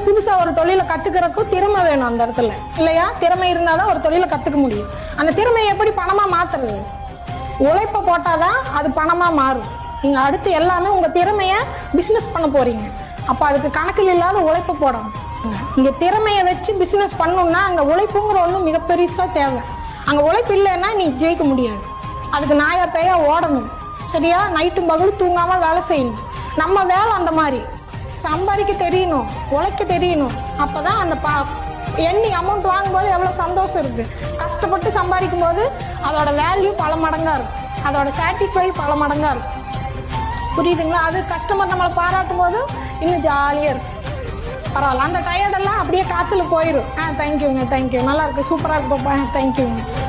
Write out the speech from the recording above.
புதுசா ஒரு தொழிலை கத்துக்கிறதுக்கும் திறமை வேணும் அந்த இடத்துல இல்லையா? திறமை இருந்தாதான் ஒரு தொழிலை கத்துக்க முடியும். அந்த திறமையை எப்படி பணமா மாத்துறது? உழைப்ப போட்டாதான் அது பணமா மாறும். நீங்க அடுத்து எல்லாமே உங்க திறமைய பிசினஸ் பண்ண போறீங்க. அப்ப அதுக்கு கணக்கில் இல்லாத உழைப்பு போடணும். இங்க திறமையை வச்சு பிசினஸ் பண்ணணும்னா அங்க உழைப்புங்கிற ஒண்ணு மிகப்பெருசா தேவை. அங்க உழைப்பு இல்லைன்னா நீ ஜெயிக்க முடியாது. அதுக்கு நாயா பேயா ஓடணும். சரியா? நைட்டு பகலும் தூங்காம வேலை செய்யணும். நம்ம வேலை அந்த மாதிரி சம்பாதிக்க தெரியணும், உழைக்க தெரியணும். அப்பதான் அந்த எண்ணி அமௌண்ட் வாங்கும்போது எவ்வளவு சந்தோஷம் இருக்கு. கஷ்டப்பட்டு சம்பாதிக்கும் போது அதோட வேல்யூ பல மடங்கா இருக்கும், அதோட சாட்டிஸ்ஃபை பல மடங்கா இருக்கும். புரியுதுங்களா? அது கஸ்டமர் நம்மளை பாராட்டும் போது இன்னும் ஜாலியா இருக்கும். பரவாயில்ல, அந்த டயர்டெல்லாம் அப்படியே காத்துல போயிடும். தேங்க்யூங்க, தேங்க்யூ, நல்லா இருக்கு, சூப்பரா இருக்கு பாப்பா, தேங்க்யூங்க.